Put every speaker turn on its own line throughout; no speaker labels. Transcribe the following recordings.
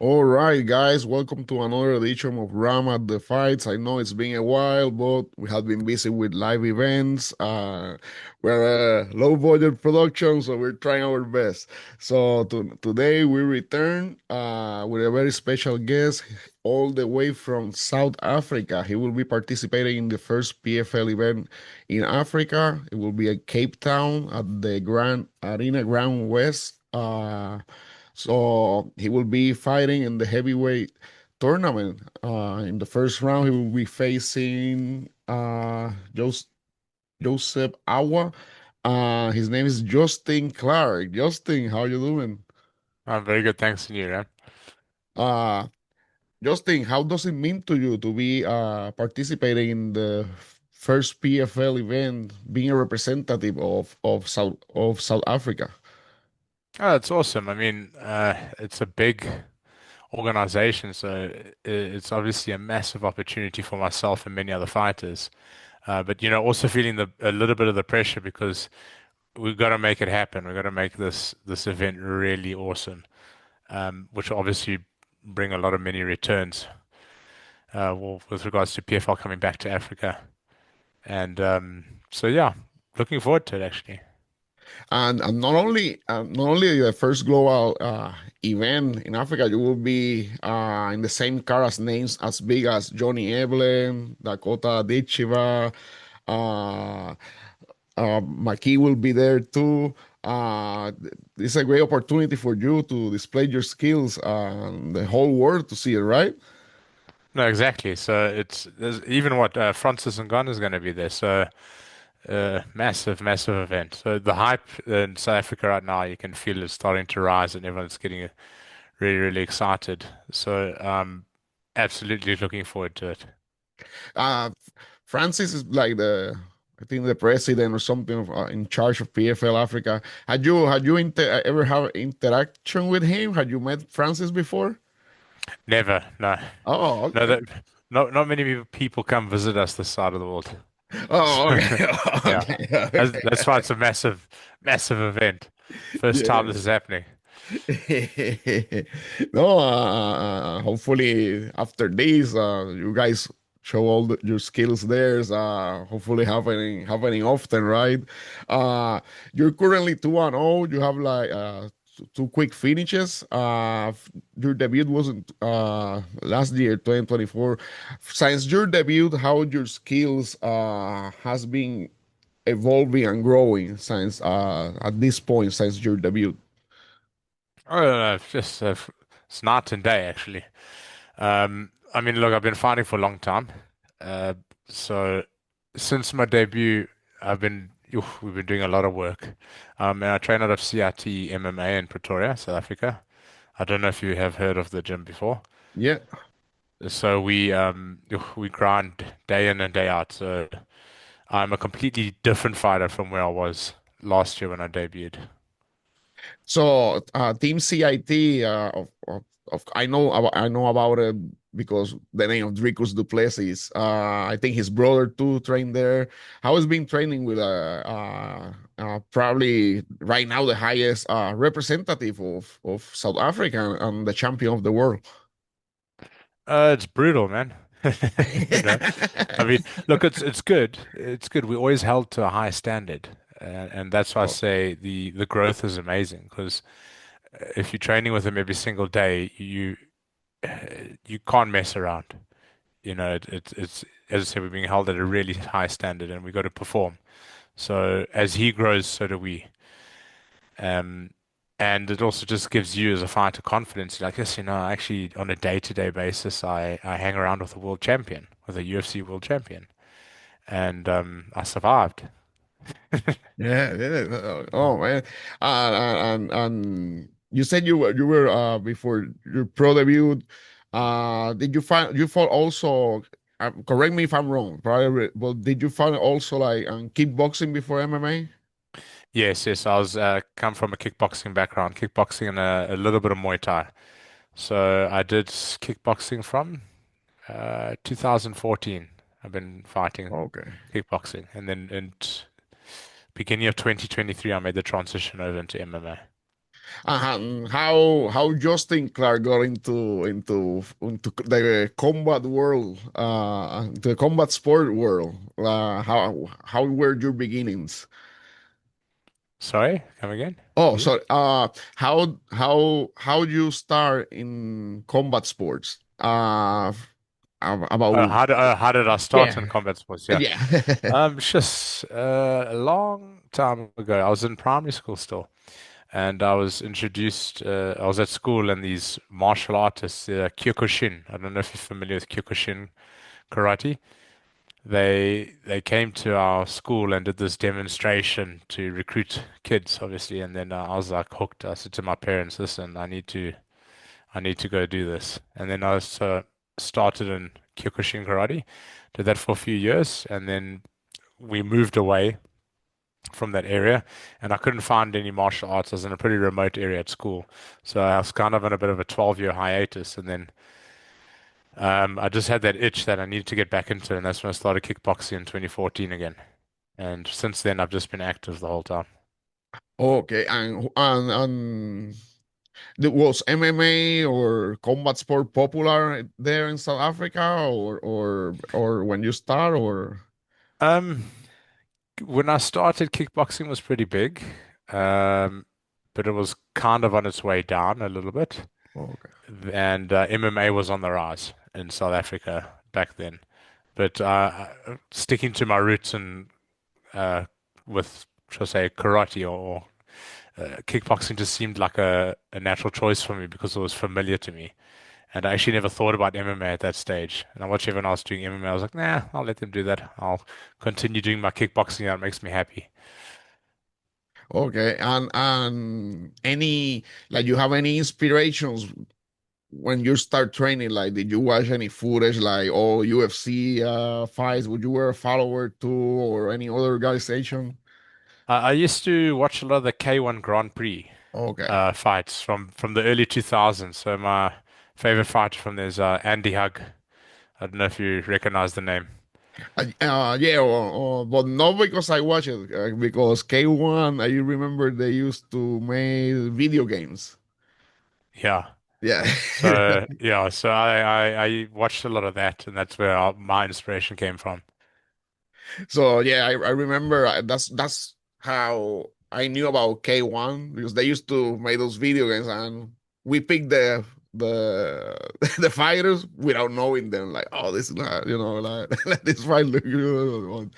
All right, guys, welcome to another edition of Ram at the Fights. I know it's been a while, but we have been busy with live events. We're a low budget production, so we're trying our best. Today we return with a very special guest all the way from South Africa. He will be participating in the first PFL event in Africa. It will be at Cape Town at the Grand Arena GrandWest. So he will be fighting in the heavyweight tournament. In the first round, he will be facing Joseph Awa. His name is Justin Clarke. Justin, how you doing?
I'm very good, thanks to you, man.
Uh, Justin, how does it mean to you to be participating in the first PFL event, being a representative of South Africa?
Oh, it's awesome. I mean, it's a big organization, so it's obviously a massive opportunity for myself and many other fighters. But also feeling a little bit of the pressure because we've got to make it happen. We've got to make this event really awesome, which will obviously bring a lot of many returns. Well, with regards to PFL coming back to Africa, and so yeah, looking forward to it actually.
And not only the first global event in Africa, you will be in the same car as names as big as Johnny Evelyn, Dakota Ditchiva, uh, McKee will be there too. It's a great opportunity for you to display your skills and the whole world to see it, right?
No, exactly. So there's even what Francis Ngannou is going to be there. So massive, massive event. So the hype in South Africa right now, you can feel it starting to rise, and everyone's getting really, really excited. So absolutely looking forward to it.
Uh, Francis is like I think the president or something in charge of PFL Africa. Had you ever have interaction with him? Had you met Francis before?
Never, no,
Oh,
no,
okay.
that not many people come visit us this side of the world.
Oh,
So
okay.
yeah, that's
Okay.
why it's a massive, massive event. First time
Yeah.
this is happening.
No, hopefully after this, you guys show your skills there. Hopefully happening often, right? Uh, you're currently 2-0. You have like two quick finishes. Your debut wasn't last year, 2024. Since your debut, how your skills has been evolving and growing since at this point since your debut?
Oh, no, no, it's just it's night and day actually. I mean, look, I've been fighting for a long time. Uh, so since my debut, we've been doing a lot of work. And I train out of CIT MMA in Pretoria, South Africa. I don't know if you have heard of the gym before.
Yeah.
So we grind day in and day out. So I'm a completely different fighter from where I was last year when I debuted.
So Team CIT, I know about it because the name of Dricus Duplessis. I think his brother too trained there. How has been training with probably right now the highest representative of South Africa and the champion of the world.
It's brutal, man. You know, I mean, look, it's good. It's good. We always held to a high standard, and that's why I
Oh,
say the growth is amazing. Because if you're training with them every single day, you can't mess around. It's as I said, we're being held at a really high standard, and we got to perform. So as he grows, so do we. Um, and it also just gives you as a fighter confidence. Like, yes, actually on a day-to-day basis, I hang around with a world champion, with a UFC world champion, and I survived.
yeah, yeah. Oh man. And you said you were before your pro debut. Did you find you fought also? Correct me if I'm wrong. Probably, well, did you find also like kickboxing before MMA?
Yes, yes, I was come from a kickboxing background, kickboxing and a little bit of Muay Thai. So I did kickboxing from 2014. I've been fighting
Okay.
kickboxing, and then in beginning of 2023, I made the transition over into MMA.
How Justin Clarke got into the combat world, the combat sport world? How were your beginnings?
Sorry, come again,
Oh,
please.
so how you start in combat sports? About
How did I start in
yeah,
combat sports? Yeah.
yeah.
It's just a long time ago. I was in primary school still, and I was introduced. I was at school, and these martial artists, Kyokushin. I don't know if you're familiar with Kyokushin karate. They came to our school and did this demonstration to recruit kids, obviously. And then I was like hooked. I said to my parents, "Listen, I need to go do this." And then started in Kyokushin karate. Did that for a few years, and then we moved away from that area, and I couldn't find any martial arts. I was in a pretty remote area at school, so I was kind of in a bit of a 12-year hiatus, and then I just had that itch that I needed to get back into, and that's when I started kickboxing in 2014 again. And since then, I've just been active the whole time.
Okay, was MMA or combat sport popular there in South Africa, or when you start, or
Um, when I started, kickboxing was pretty big, um, but it was kind of on its way down a little bit.
okay.
And MMA was on the rise in South Africa back then. But sticking to my roots and uh, with, shall I say, karate or kickboxing just seemed like a natural choice for me because it was familiar to me. And I actually never thought about MMA at that stage. And I watched everyone else doing MMA. I was like, nah, I'll let them do that. I'll continue doing my kickboxing. That makes me happy.
Okay, and any like you have any inspirations when you start training? Like, did you watch any footage like all UFC fights? Would you were a follower too, or any other organization?
I used to watch a lot of the K1 Grand Prix
Okay.
fights from the early 2000s. So my favorite fighter from there is Andy Hug. I don't know if you recognize the name.
Yeah, but not because I watch it, because K1, I remember they used to make video games.
Yeah.
Yeah.
So yeah, so I watched a lot of that, and that's where my inspiration came from.
So yeah, I remember that's how I knew about K1 because they used to make those video games and we picked the the fighters without knowing them. Like, oh, this is not, like this fight look good.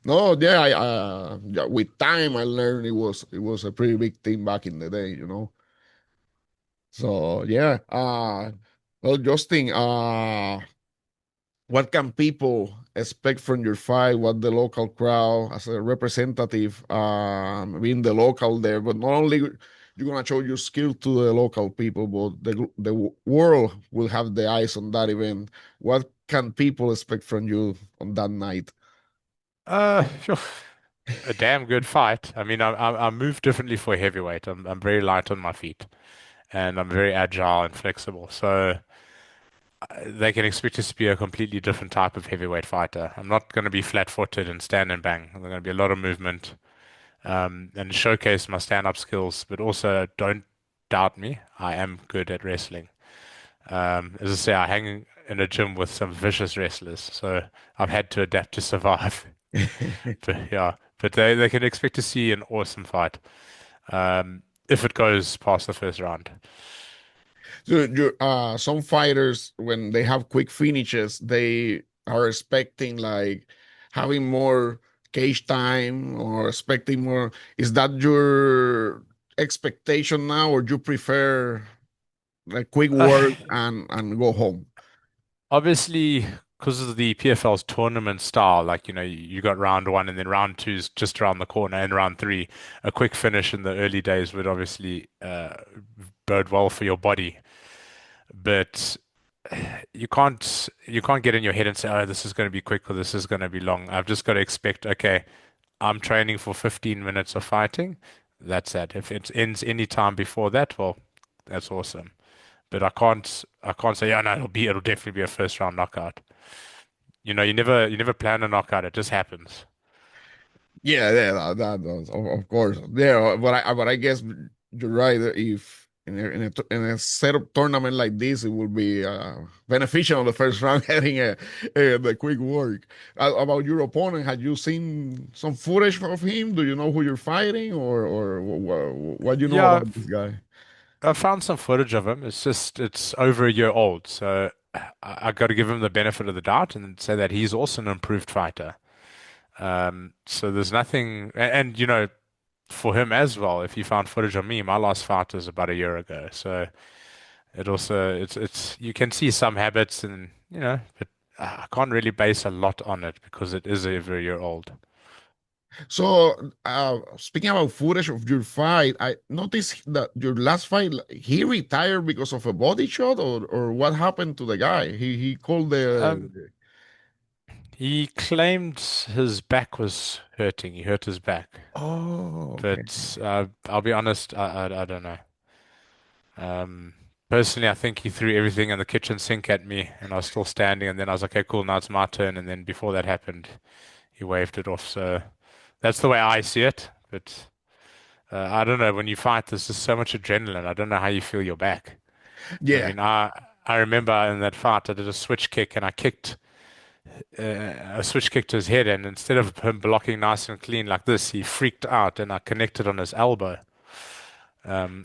No, yeah, yeah, with time I learned it was a pretty big thing back in the day. So yeah, well, Justin, what can people expect from your fight? What the local crowd, as a representative, being the local there, but not only you're gonna show your skill to the local people, but the world will have the eyes on that event. What can people expect from you on that night?
Phew, a damn good fight. I mean, I move differently for heavyweight. I'm very light on my feet, and I'm very agile and flexible. So they can expect us to be a completely different type of heavyweight fighter. I'm not going to be flat-footed and stand and bang. There's going to be a lot of movement, and showcase my stand-up skills, but also don't doubt me. I am good at wrestling. As I say, I hang in a gym with some vicious wrestlers, so I've had to adapt to survive. But yeah, but they can expect to see an awesome fight, if it goes past the first round.
So some fighters, when they have quick finishes, they are expecting like having more cage time or expecting more. Is that your expectation now, or you prefer like quick
Uh,
work and go home?
Obviously, because of the PFL's tournament style, like you got round one and then round two's just around the corner, and round three, a quick finish in the early days would obviously bode well for your body. But you can't get in your head and say, oh, this is going to be quick or this is going to be long. I've just got to expect, okay, I'm training for 15 minutes of fighting. That's it. If it ends any time before that, well, that's awesome. But I can't say, yeah, no, it'll definitely be a first round knockout. You never plan a knockout. It just happens.
Yeah, yeah, that does, of course. Yeah, but I guess you're right. If in a setup tournament like this, it will be beneficial in the first round having the quick work. About your opponent, had you seen some footage of him? Do you know who you're fighting, or what you know
Yeah,
about this guy?
I found some footage of him. It's just it's over a year old, so I got to give him the benefit of the doubt and say that he's also an improved fighter. So there's nothing, and you know, for him as well. If you found footage of me, my last fight was about a year ago, so it also it's you can see some habits and you know, but I can't really base a lot on it because it is over a year old.
So, speaking about footage of your fight, I noticed that your last fight, he retired because of a body shot, or what happened to the guy? He called the.
Um, he claimed his back was hurting. He hurt his back.
Oh, okay.
But I'll be honest, I don't know. Um, Personally, I think he threw everything in the kitchen sink at me, and I was still standing. And then I was like, "Okay, cool, now it's my turn." And then before that happened, he waved it off. So that's the way I see it. But I don't know. When you fight, there's just so much adrenaline. I don't know how you feel your back. I
Yeah,
mean, I remember in that fight, I did a switch kick, and I kicked a switch kick to his head, and instead of him blocking nice and clean like this, he freaked out, and I connected on his elbow.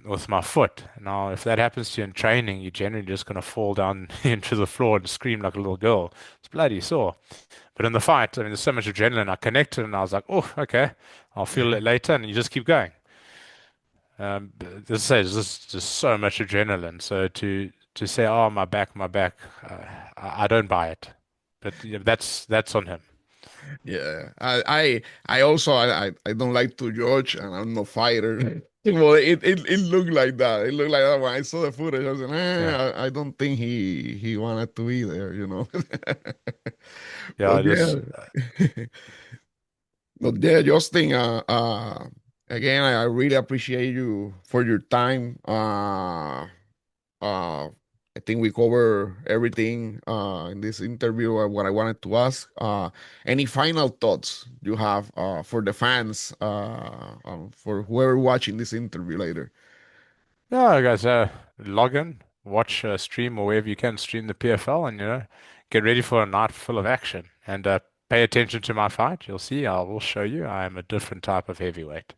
With my foot. Now, if that happens to you in training, you're generally just going to fall down into the floor and scream like a little girl. It's bloody sore. But in the fight, I mean, there's so much adrenaline. I connected and I was like, oh, okay, I'll feel it later. And you just keep going. As I say, there's just so much adrenaline. So to say, oh, my back, I don't buy it. But yeah, that's on him.
yeah. I also I don't like to judge, and I'm no fighter. Well, it looked like that. It looked like that when I saw the footage. I was like,
Yeah,
I don't think he wanted to be there, you know.
yeah,
But
it is.
yeah. But yeah, Justin, again, I really appreciate you for your time. I think we cover everything in this interview. What I wanted to ask. Any final thoughts you have for the fans, for whoever watching this interview later?
Yeah, guys, log in, watch stream or wherever you can stream the PFL, and you know, get ready for a night full of action. And pay attention to my fight. You'll see, I will show you I am a different type of heavyweight.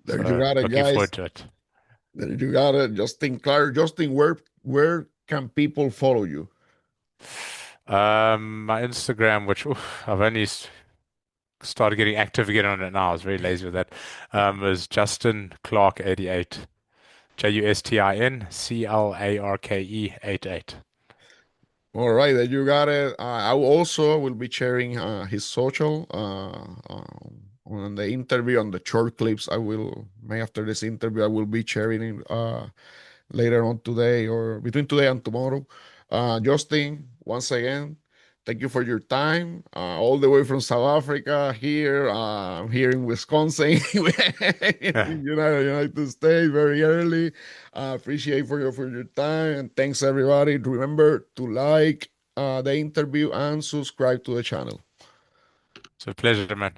There you
So
got it,
looking
guys.
forward to it.
There you got it, Justin Clarke. Justin, where can people follow you?
My Instagram, which I've only started getting active again on it now. I was very lazy with that. Is Justin Clarke 88. JustinClarke 88.
All right, there you got it. I also will be sharing his social on the interview, on the short clips I will make after this interview. I will be sharing it later on today or between today and tomorrow. Justin, once again, thank you for your time. All the way from South Africa here, here in Wisconsin, in United States, very early. Appreciate for your time and thanks everybody. Remember to like the interview and subscribe to the channel.
It's a pleasure, man.